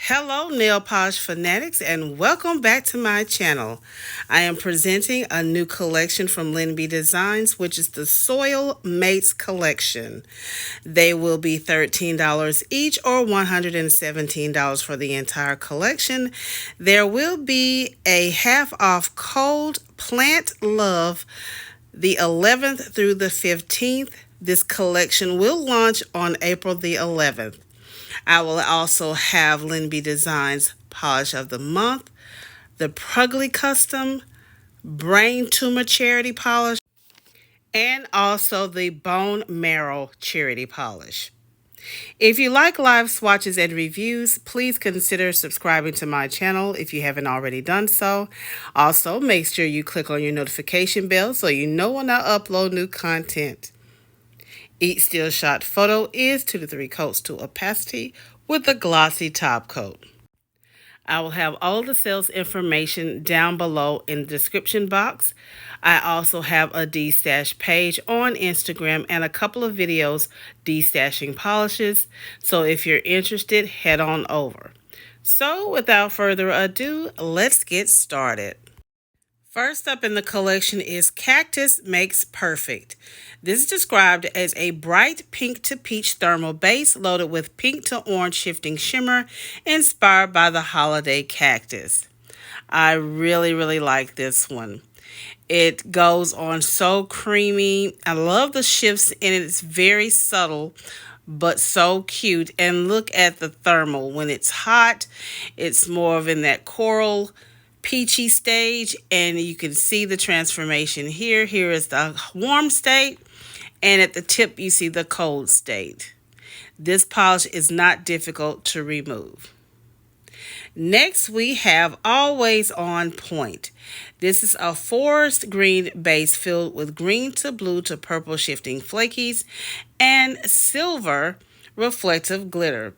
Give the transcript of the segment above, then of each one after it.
Hello nail polish fanatics and welcome back to my channel. I am presenting a new collection from Lynbdesign, which is the Soil Mates collection. They will be $13 each or $117 for the entire collection. There will be a half off code PLANTLOVE the 11th through the 15th. This collection will launch on April the 11th. I will also have Lynbdesign's Polish of the Month, the Prugly Custom, Tumor Charity Polish, and also the Bone Marrow Charity Polish. If you like live swatches and reviews, please consider subscribing to my channel if you haven't already done so. Also, make sure you click on your notification bell so you know when I upload new content. Each still shot photo is 2 to 3 coats to opacity with a glossy top coat. I will have all the sales information down below in the description box. I also have a destash page on Instagram and a couple of videos destashing polishes. So if you're interested, head on over. So without further ado, let's get started. First up in the collection is Cactus Makes Perfect. This is described as a bright pink to peach thermal base loaded with pink to orange shifting shimmer inspired by the Holiday Cactus. I really like this one. It goes on so creamy. I love the shifts in it. It's very subtle but so cute. And look at the thermal. When it's hot, it's more of in that coral peachy stage, and you can see the transformation here. Here is the warm state, and at the tip you see the cold state. This polish is not difficult to remove. Next we have Always On Point. This is a forest green base filled with green to blue to purple shifting flakies and silver reflective glitter.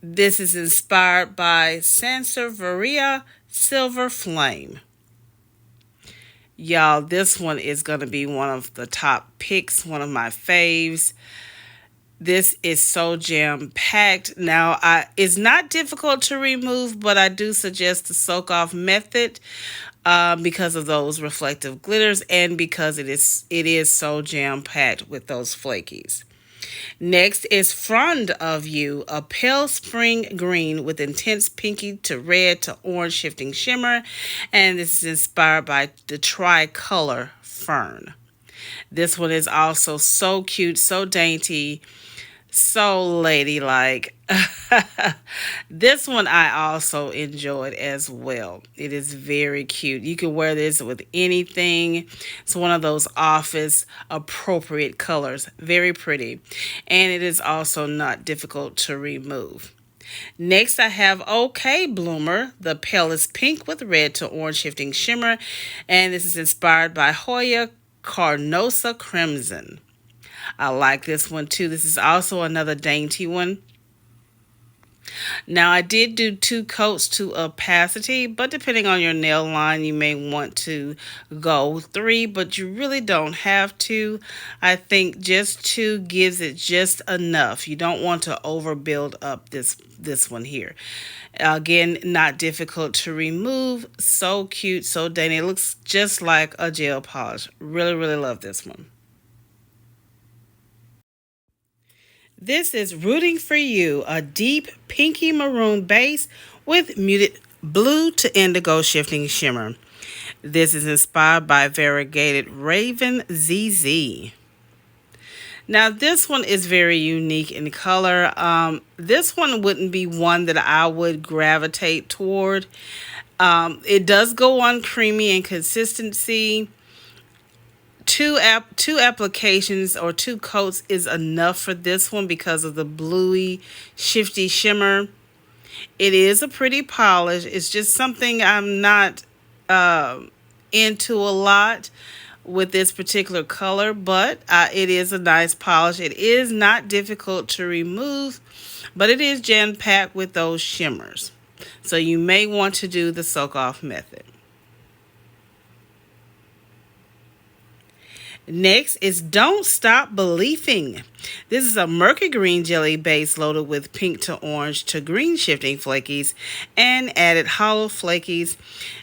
This is inspired by Sanservieria Silver Flame. Y'all, this one is going to be one of the top picks, one of my faves. This is so jam-packed. Now, it's not difficult to remove, but I do suggest the soak-off method because of those reflective glitters and because it is so jam-packed with those flakies. Next is Frond of You, a pale spring green with intense pinky to red to orange shifting shimmer, and this is inspired by the tricolor fern. This one is also so cute, so dainty, so ladylike. This one I also enjoyed as well. It is very cute. You can wear this with anything. It's one of those office appropriate colors. Very pretty. And it is also not difficult to remove. Next I have OK Bloomer, the palest pink with red to orange shifting shimmer. And this is inspired by Hoya Carnosa Crimson. I like this one too. This is also another dainty one. Now I did do 2 coats to opacity, but depending on your nail line, you may want to go 3, but you really don't have to. I think just 2 gives it just enough. You don't want to overbuild up this one here. Again, not difficult to remove. So cute, so dainty. It looks just like a gel polish. Really love this one. This is Rooting for You, a deep pinky maroon base with muted blue to indigo shifting shimmer. This is inspired by variegated Raven ZZ. Now this one is very unique in color. This one wouldn't be one that I would gravitate toward. It does go on creamy in consistency. Two applications or 2 coats is enough for this one because of the bluey shifty shimmer. It is a pretty polish. It's just something I'm not into a lot with this particular color, but it is a nice polish. It is not difficult to remove, but it is jam-packed with those shimmers. So you may want to do the soak-off method. Next is Don't Stop Believing. This is a murky green jelly base loaded with pink to orange to green shifting flakies and added hollow flakies.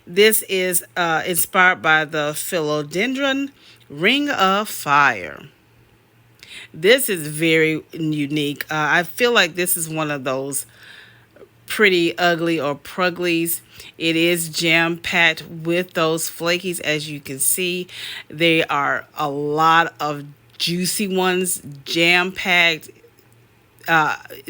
This is inspired by the philodendron ring of fire. This is very unique. I feel like this is one of those pretty ugly or pruglies. It is jam packed with those flakies. As you can see, they are a lot of juicy ones, jam packed,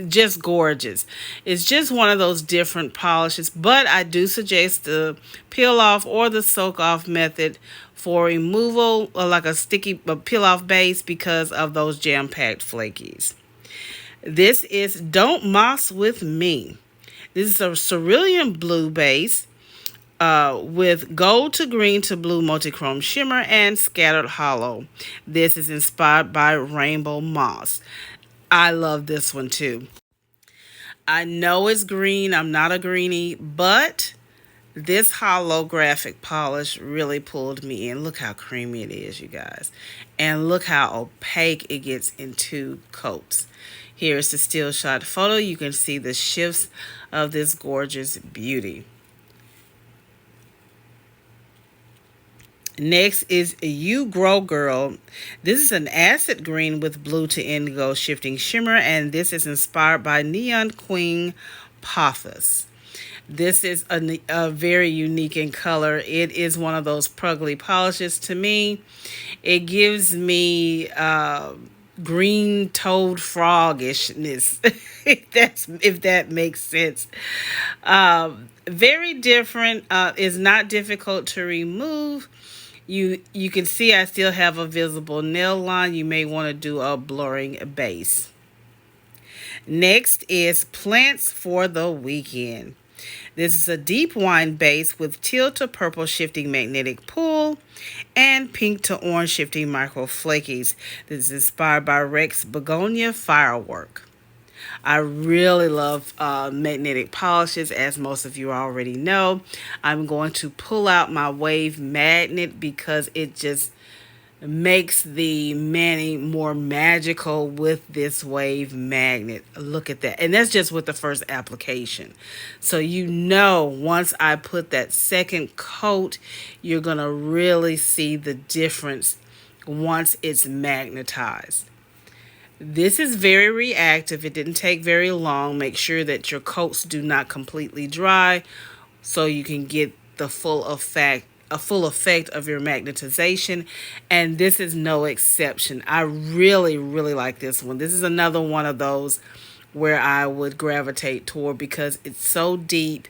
just gorgeous. It's just one of those different polishes, but I do suggest the peel off or the soak off method for removal, or like a sticky peel off base, because of those jam packed flakies. This is Don't Moss With Me. This is a cerulean blue base with gold to green to blue multichrome shimmer and scattered hollow. This is inspired by rainbow moss. I love this one too. I know it's green. I'm not a greenie, but this holographic polish really pulled me in. Look how creamy it is, you guys. And look how opaque it gets in two coats. Here's the still shot photo. You can see the shifts of this gorgeous beauty. Next is You Grow Girl. This is an acid green with blue to indigo shifting shimmer, and this is inspired by Neon Queen Pothos. This is a very unique in color. It is one of those pruggly polishes to me. It gives me green toad frogishness, if that makes sense. Very different. Is not difficult to remove. You can see I still have a visible nail line. You may want to do a blurring base. Next is Plants for the Weekend. This is a deep wine base with teal to purple shifting magnetic pull and pink to orange shifting micro flakies. This is inspired by Rex Begonia Firework. I really love magnetic polishes, as most of you already know. I'm going to pull out my wave magnet because it just makes the mani more magical with this wave magnet. Look at that. And that's just with the first application. So you know, once I put that second coat, you're going to really see the difference once it's magnetized. This is very reactive. It didn't take very long. Make sure that your coats do not completely dry so you can get the full effect of your magnetization, and this is no exception. I really like this one. This is another one of those where I would gravitate toward because it's so deep,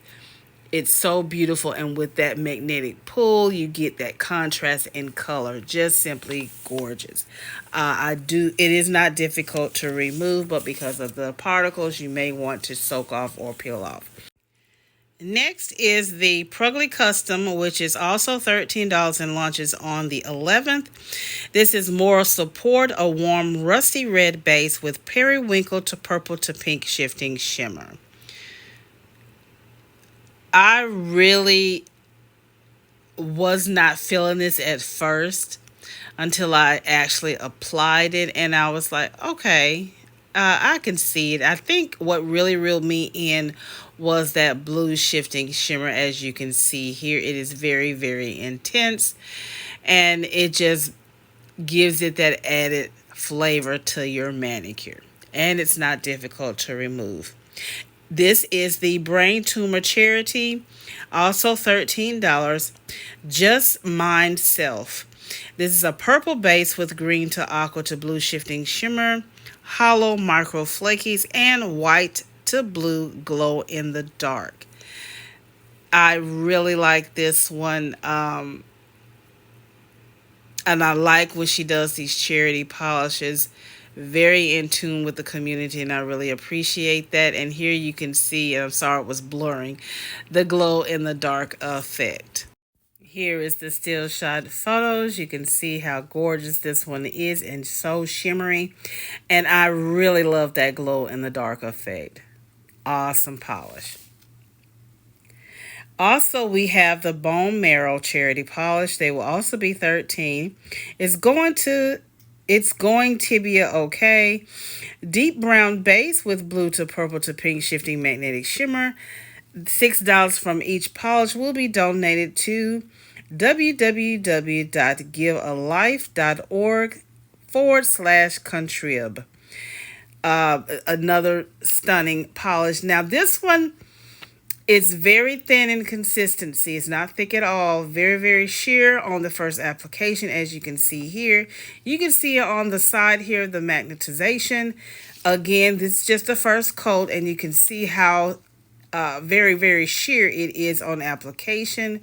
it's so beautiful, and with that magnetic pull you get that contrast in color. Just simply gorgeous. It is not difficult to remove, but because of the particles you may want to soak off or peel off. Next is the Prugly Custom, which is also $13 and launches on the 11th. This is Morel Support-warm rusty red base with periwinkle to purple to pink shifting shimmer. I really was not feeling this at first until I actually applied it, and I was like, okay, I can see it. I think what really reeled me in was that blue shifting shimmer. As you can see here, it is very intense, and it just gives it that added flavor to your manicure, and it's not difficult to remove. This is the Brain Tumor Charity, also $13, just Mindself. This is a purple base with green to aqua to blue shifting shimmer, hollow micro flakies, and white to blue glow in the dark. I really like this one, and I like when she does these charity polishes. Very in tune with the community, and I really appreciate that. And here you can see, and I'm sorry it was blurring, the glow in the dark effect. Here is the still shot photos. You can see how gorgeous this one is and so shimmery. And I really love that glow in the dark effect. Awesome polish. Also, we have the Bone Marrow Charity Polish. They will also be 13. It's going to be a okay. Deep brown base with blue to purple to pink shifting magnetic shimmer. $6 from each polish will be donated to www.givealife.org/contrib. Another stunning polish. Now, this one is very thin in consistency. It's not thick at all. Very, very sheer on the first application, as you can see here. You can see it on the side here, the magnetization. Again, this is just the first coat, and you can see how very, very sheer it is on application.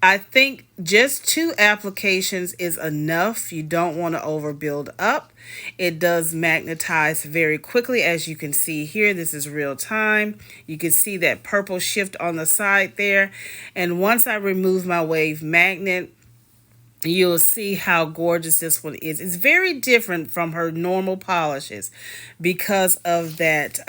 I think just 2 applications is enough. You don't want to overbuild up. It does magnetize very quickly, as you can see here. This is real time. You can see that purple shift on the side there. And once I remove my wave magnet, you'll see how gorgeous this one is. It's very different from her normal polishes because of that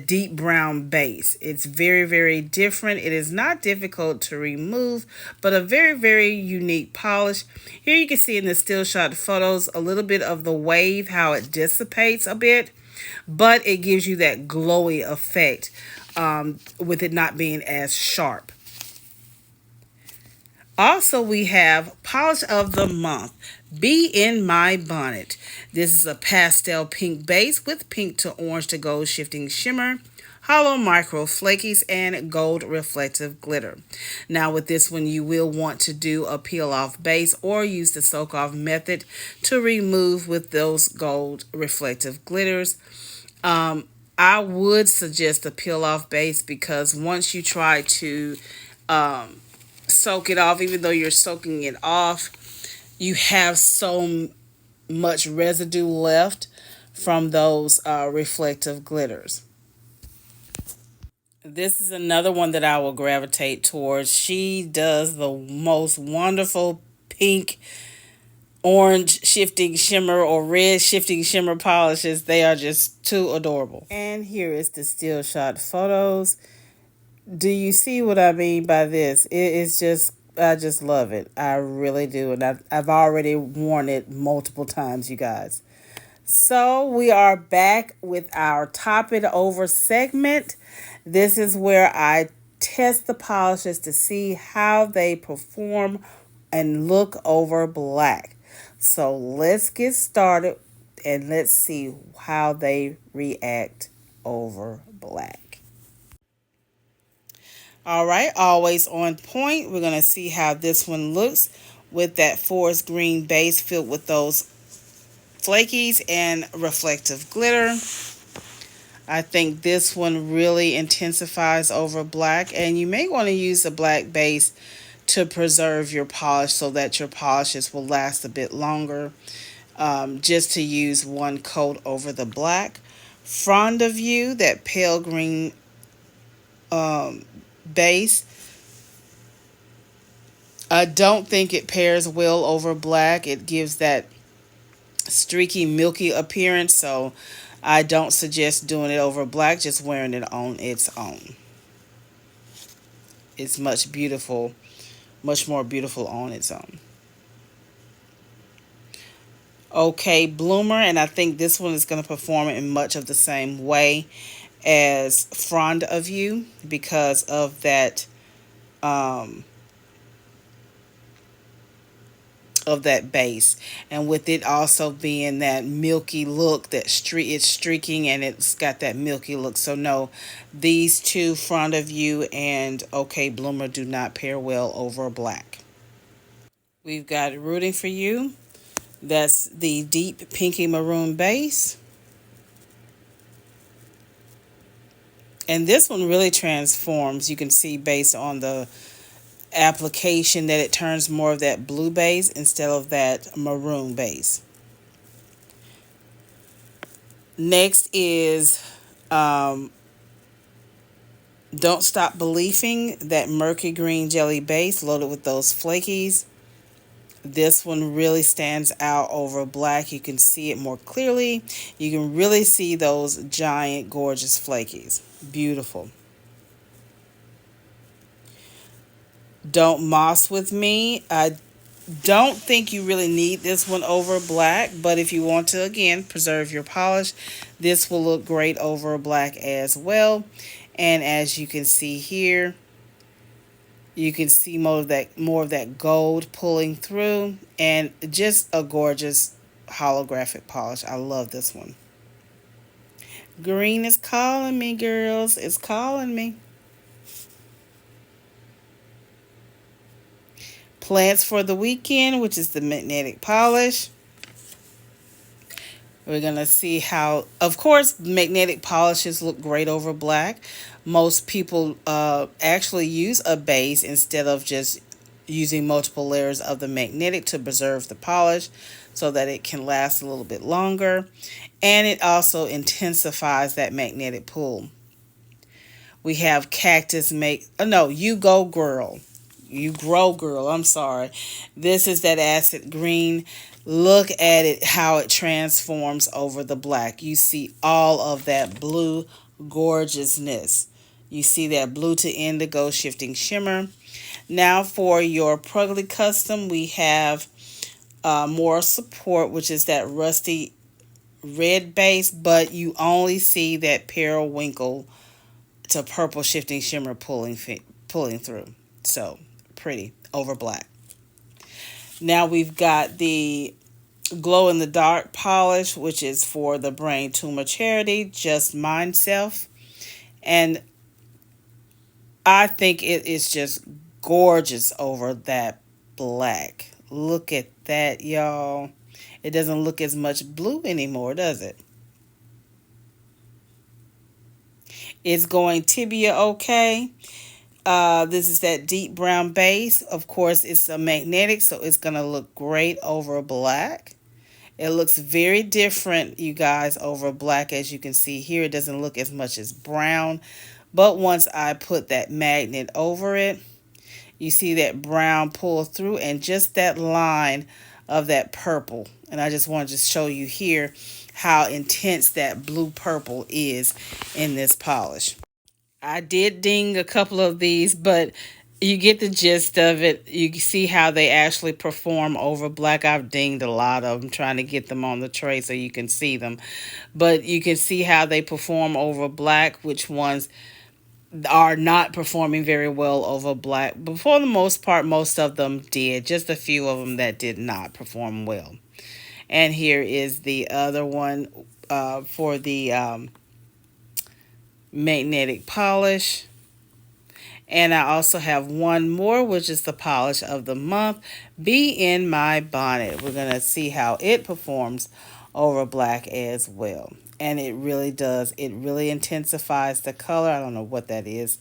deep brown base. It's very, very different. It is not difficult to remove, but a very, very unique polish. Here you can see in the still shot photos a little bit of the wave, how it dissipates a bit, but it gives you that glowy effect with it not being as sharp. Also, we have Polish of the Month, Be in My Bonnet. This is a pastel pink base with pink to orange to gold shifting shimmer, hollow micro flakies, and gold reflective glitter. Now, with this one, you will want to do a peel off base or use the soak off method to remove with those gold reflective glitters. I would suggest a peel off base because once you try to soak it off, even though you're soaking it off, you have so much residue left from those reflective glitters. This is another one that I will gravitate towards. She does the most wonderful pink, orange shifting shimmer or red shifting shimmer polishes. They are just too adorable. And here is the still shot photos. Do you see what I mean by this? It is just, I just love it. I really do. And I've already worn it multiple times, you guys. So we are back with our top it over segment. This is where I test the polishes to see how they perform and look over black. So let's get started and let's see how they react over black. All right, always on point. We're going to see how this one looks with that forest green base filled with those flakies and reflective glitter. I think this one really intensifies over black, and you may want to use a black base to preserve your polish so that your polishes will last a bit longer. Just to use one coat over the black. Front of you, that pale green base. I don't think it pairs well over black. It gives that streaky, milky appearance, so I don't suggest doing it over black, just wearing it on its own. It's much more beautiful on its own. Okay, Bloomer, and I think this one is going to perform in much of the same way as Front of You because of that base, and with it also being that milky look, that it's streaking and it's got that milky look. So no, these two, Front of You and Okay Bloomer, do not pair well over black. We've got Rooting for You. That's the deep pinky maroon base. And this one really transforms. You can see based on the application that it turns more of that blue base instead of that maroon base. Next is Don't Stop Believing, that murky green jelly base loaded with those flakies. This one really stands out over black. You can see it more clearly. You can really see those giant, gorgeous flakies. Beautiful. Don't Moss with Me. I don't think you really need this one over black, but if you want to, again, preserve your polish, this will look great over black as well. And as you can see here, you can see more of that gold pulling through, and just a gorgeous holographic polish. I love this one. Green is calling me, girls. It's calling me. Plants for the Weekend, which is the magnetic polish. We're going to see how, of course, magnetic polishes look great over black. Most people actually use a base instead of just using multiple layers of the magnetic to preserve the polish so that it can last a little bit longer. And it also intensifies that magnetic pull. We have Cactus Make, oh no, You Go Girl. You Grow Girl, I'm sorry. This is that acid green. Look at it, how it transforms over the black. You see all of that blue gorgeousness. You see that blue to indigo shifting shimmer. Now for your Prugly Custom, we have Morel Support, which is that rusty red base, but you only see that periwinkle to purple shifting shimmer pulling through. So pretty over black. Now we've got the glow in the dark polish, which is for the brand Tumor Charity, just Mindself. And I think it is just gorgeous over that black. Look at that, y'all. It doesn't look as much blue anymore, does it? It's going tibia okay. This is that deep brown base. Of course, it's a magnetic, so it's going to look great over black. It looks very different, you guys, over black. As you can see here, it doesn't look as much as brown. But once I put that magnet over it, you see that brown pull through and just that line of that purple. And I just wanted to show you here how intense that blue purple is in this polish. I did ding a couple of these, but you get the gist of it. You see how they actually perform over black. I've dinged a lot of them trying to get them on the tray so you can see them. But you can see how they perform over black, which ones are not performing very well over black. But for the most part, most of them did. Just a few of them that did not perform well. And here is the other one for the magnetic polish. And I also have one more, which is the polish of the month, Be in My Bonnet. We're going to see how it performs over black as well. And it really does. It really intensifies the color. I don't know what that is.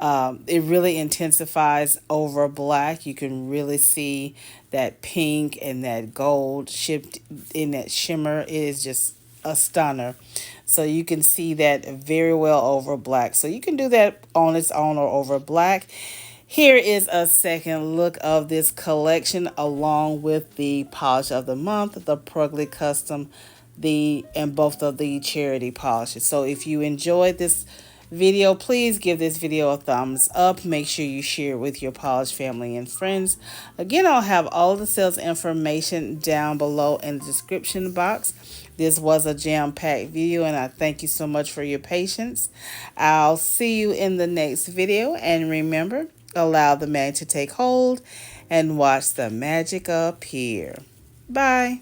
It really intensifies over black. You can really see that pink and that gold shipped in that shimmer. It is just a stunner. So you can see that very well over black. So you can do that on its own or over black. Here is a second look of this collection along with the polish of the month, the Prugly Custom, and both of the charity polishes. So if you enjoyed this video, please give this video a thumbs up. Make sure you share it with your polish family and friends. Again, I'll have all the sales information down below in the description box. This was a jam-packed video, and I thank you so much for your patience. I'll see you in the next video, and remember, allow the magic to take hold and watch the magic appear. Bye.